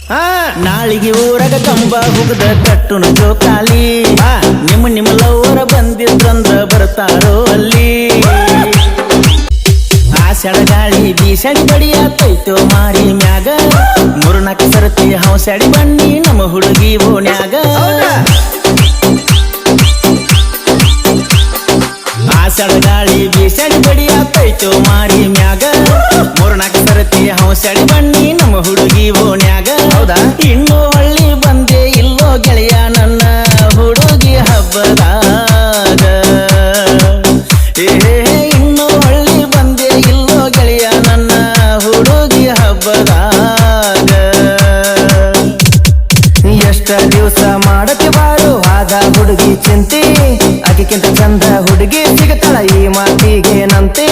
ನಾಳಿಗೆ ಊರಾಗ ಕಂಬ ಹುಗದ ಕಟ್ಟುನ ಜೋಕಾಲಿ ನಿಮ್ಮ ಲವ್ವರ ಬಂದಿದ್ರಂದ್ರ ಬರ್ತಾರೋ ಅಲ್ಲಿ ಆಷಾಢ ಬೀಸಡಿ ಬಡಿಯಾತೈತೋ ಮಾರಿ ಮ್ಯಾಗ ಮುರುನಾಕ ಸರತಿ ಹೌಸಡಿ ಬನ್ನಿ ನಮ್ಮ ಹುಡುಗಿ ಓಣ್ಯಾಗ ಆಷಾಢ ಬೀಸಡಿ ಬಡಿಯಾತೈತೋ ಮಾರಿ ಮ್ಯಾಗ ಮುರುನಾಕ ಸರತಿ ಹೌಸಡಿ ಬನ್ನಿ ನಮ್ಮ ಹುಡುಗಿ ಓಣ್ಯಾಗ ಹೌದಾ ಇನ್ನೂ ಹಳ್ಳಿ ಬಂದೆ ಇಲ್ಲೋ ಗೆಳೆಯ ನನ್ನ ಹುಡುಗಿ ಹಬ್ಬದಾಗ ಇನ್ನೂ ಹಳ್ಳಿ ಬಂದೆ ಇಲ್ಲೋ ಗೆಳೆಯ ನನ್ನ ಹುಡುಗಿ ಹಬ್ಬದಾಗ ಎಷ್ಟ ದಿವಸ ಮಾಡಕ್ಕೆ ಬಾರು ಆದ ಹುಡುಗಿ ಚಿಂತೆ ಆಕೆಕ್ಕಿಂತ ಚಂದ ಹುಡುಗಿ ಸಿಗತಾಳ ಈ ಮಾತಿಗೇನಂತೆ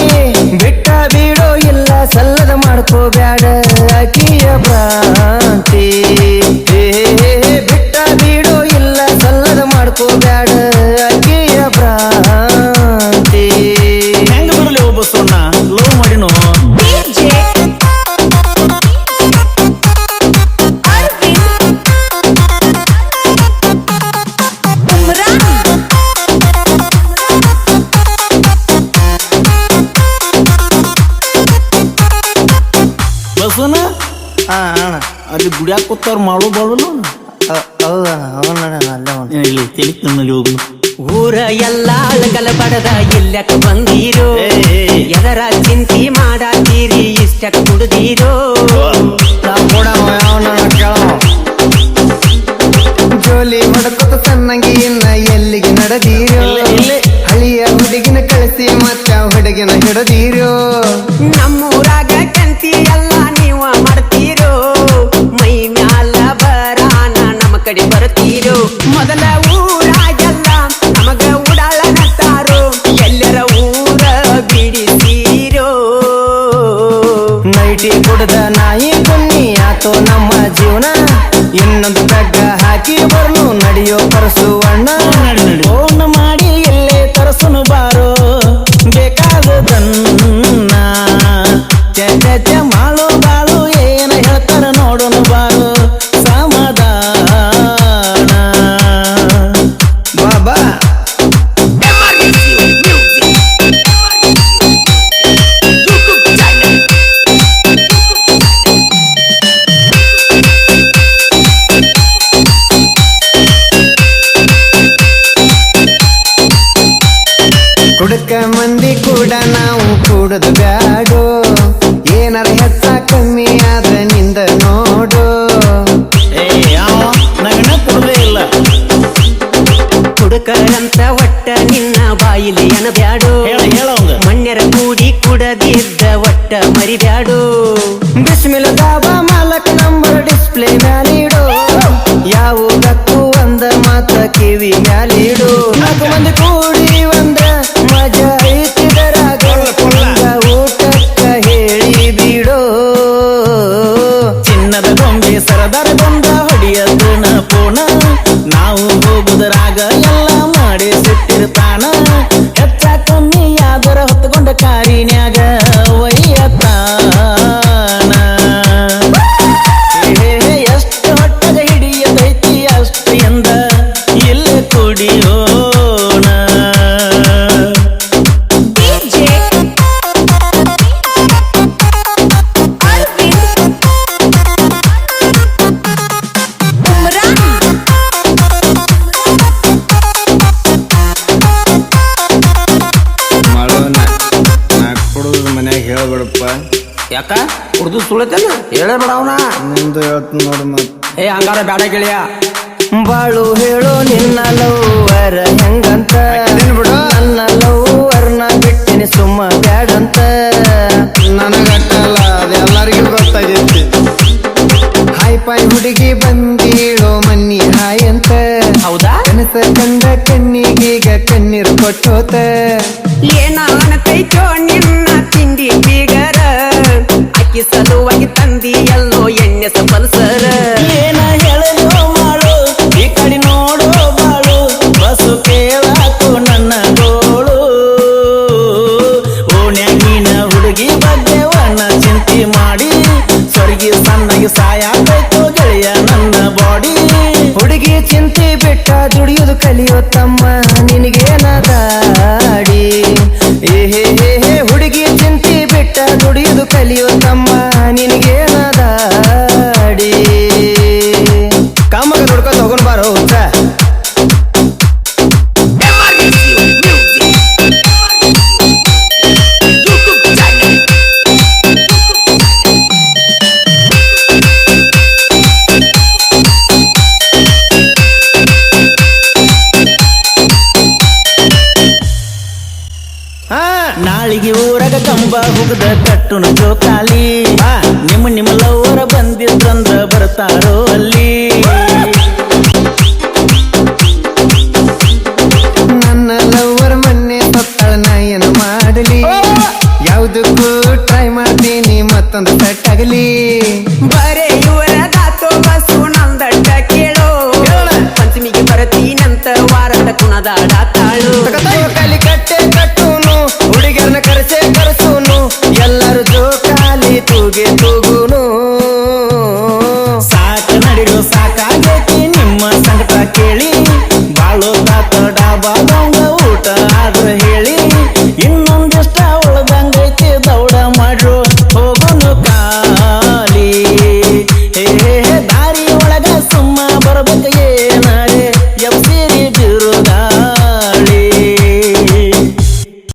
ಬಿಟ್ಟ ಬೀಡೋ ಇಲ್ಲ ಸಲ್ಲದ ಮಾಡ್ಕೋಬ್ಯಾಡ ಆಕಿಯ ಭ್ರಾಂತಿ ಬಿಟ್ಟ ಬೀಡೋ ಇಲ್ಲ ಸಲ್ಲದ ಮಾಡ್ಕೋಬ್ಯಾಡ ಆಕಿಯ ಭ್ರಾಂತಿ ಹೆಂಗ ಬರಲಿ ಒಬ್ಬ ಸೊನ್ನ ಲವ್ ಮಾಡಿನೋ ಬಸನ ಅಲ್ಲಿ ಗುಡಿಯಾಕ ಕೂತವ್ರು ಮಾಡೋ ಬಾಳಲ್ಲ ಇಲ್ಲಿ ತೆಲಿಕ್ ನನ್ನಲ್ಲಿ ಹೋಗ್ಲು ಊರ ಎಲ್ಲ ಅಳಗಲ ಬಡದ ಇಲ್ಲಕ ಬಂದೀರೋ ಎದರ ಚಿಂತಿ ಮಾಡಾತೀರಿ ಇಷ್ಟಕ ಕುಡ್ದೀರೋ ಜೋಲಿ ಹೊಡಕೋತ ಸಣ್ಣಂಗಿ ಇನ್ನ ಎಲ್ಲಿಗೆ ನಡೆದೀರೋ ಹಳಿಯ ಹುಡುಗಿನ ಕಳಿಸಿ ಮತ್ತ ಹುಡುಗಿನ ಹಿಡದೀರೋ ನಮ್ಮೂರಾಗ ಕಂತಿ ಎಲ್ಲ ನೀವ ಮಾಡ್ತೀರೋ ಮೈ ಮ್ಯಾಲ ಬರಾನ ನಮ್ಮ ಕಡೆ ಬರ್ತೀರೋ ಮೊದಲ ಊರಾಗೆಲ್ಲ ನಮಗ ಉಡಾಳ ನಟ್ಟಾರೋ ಎಲ್ಲರ ಊರ ಬಿಡಿಸೀರೋ ನೈಟಿ ಕುಡ್ದ ನಾಯಿ ಕುನ್ನಿ ಆತೋ ನಮ್ಮ ಜೀವನ ಇನ್ನೊಂದು ಬೆಗ್ಗ ಹಾಕಿ ಬರ್ನು ನಡೆಯೋ ಪರಸುವಣ್ಣ ಫೋನ್ ಮಾಡಿ ಎಲ್ಲೇ ತರಸುನು ಬಾರೋ ಬೇಕಾದದನ್ನ ಚ ಮಾಳು ಬಾಳು ಏನ ಹೇಳ್ತಾರ ನೋಡೋನು ಬಾರೋ ಸಮಾಧಾನ ಬಾಬಾ ಕುಡಕ ಮಂದಿ ಕೂಡ ನಾವು ಕೂಡದು ಬ್ಯಾಡೋ ಏನಾರ ಹೆಚ್ಚ ಕಮ್ಮಿ ಆದ್ರ ನಿಂದ ನೋಡು ನಗನ ಕೊಡಲೇ ಇಲ್ಲ ಕುಡುಕರಂತ ಒಟ್ಟ ನಿನ್ನ ಬಾಯಿಲಿ ಅನಬ್ಯಾಡೋ ಹೇಳವಂಗ ಮಣ್ಯರ ಕೂಡಿ ಕುಡದಿದ್ದ ಒಟ್ಟ ಮರಿಬ್ಯಾಡೋ ಬಿಸ್ಮಿಲ್ಲಾಹ ಮಾಲಕ್ ನಂಬರ್ ಡಿಸ್ಪ್ಲೇ ಮ್ಯಾಲಿಡೋ ಯಾವುದಕ್ಕೂ ಒಂದ ಮಾತ ಕಿವಿ ಮ್ಯಾಲಿಡು ನಾಲ್ಕು ಮಂದಿ ಕೂಡಿ ಒಂದ ಮಜಾ ಐತಿದರಾಗ ಊಟಕ್ಕ ಹೇಳಿ ಬಿಡೋ ಚಿನ್ನದ ಗೊಂಬೆ ಸರದಾರ ಗೊಂದ ಹೊಡಿಯದು ನ ಪೋಣ ನಾವು ಹೋಗುದರಾಗ ಎಲ್ಲ ಮಾಡಿ ಸಿಟ್ಟಿರ್ತಾನ ಹೆಚ್ಚ ಕಮ್ಮಿ ಯಾದರ ಹೊತ್ತುಕೊಂಡ ಕಾರಿನ್ಯಾಗ ಒಯ್ಯತಾನ ಎಷ್ಟು ಹೊಟ್ಟದ ಹಿಡಿಯದೈತಿ ಅಷ್ಟು ಎಂದ ಇಲ್ಲಿ ಕುಡಿಯೋಣ ಮನ್ಯಾಗ ಹೇಳ್ಬೇಡಪ್ಪ ಯಾಕ ಉರ್ದು ಸುಳತಲ್ಲ ಹೇಳಬೇಡ ಅವನ ನಿಂದು ಹೇಳ್ತೀನಿ ನೋಡು ಮತ್ ಹಂಗಾರ ಬ್ಯಾಡ ಗೆಳೆಯ ಬಾಳು ಹೇಳೋ ನಿನ್ನ ಲವ್ವರ ಹೆಂಗಂತ ನನ್ನ ಲವ್ವರ್ನ ಬಿಟ್ಟಿನಿ ಸುಮ್ಮ ಬ್ಯಾಡಂತ ನನಗಟ್ಟಲ್ಲ ಅದೆಲ್ಲರಿಗೂ ಗೊತ್ತಾಗೈತಿ ಹಾಯ್ ಪಾಯ್ ಹುಡುಗಿ ಬಂದೀಳೋ ಮನ್ನಿ ಹಾಯ್ ಅಂತ ಹೌದಾ ಕನಸ ಕಂಡ ಕಣ್ಣಿಗೀಗ ಕಣ್ಣೀರು ಕೊಟ್ಟೋತ ಏನಾನತೈತೋ ನಿನ್ನ ತಿಂಡಿ ಬೀಗರ ಅಕ್ಕಿ ಸಲುವಾಗಿ ತಂದಿ ಎಲ್ಲೋ ಎಣ್ಣೆ ಸಪಲ್ಸರ ಏನ ಹೇಳಲು ಮಾಡು ಈ ಕಡೆ ನೋಡು ಬಾಳು ಬಸು ಕೇಳಾಕು ನನ್ನ ಗೋಳು ಓಣ್ಯಾಗಿನ ಹುಡುಗಿ ಬಗ್ಗೆ ವರ್ಣ ಚಿಂತೆ ಮಾಡಿ ಸ್ವರ್ಗಿ ಸಣ್ಣಗೆ ಸಾಯ ಬೇಕು ಗೆಳೆಯ ಮುಗ್ದ ಕಟ್ಟುನ ಜೋಕಾಲಿ ನಿಮ್ಮ ಲವ್ವರ ಬಂದಿದ್ರಂದ್ರ ಬರ್ತಾರೋ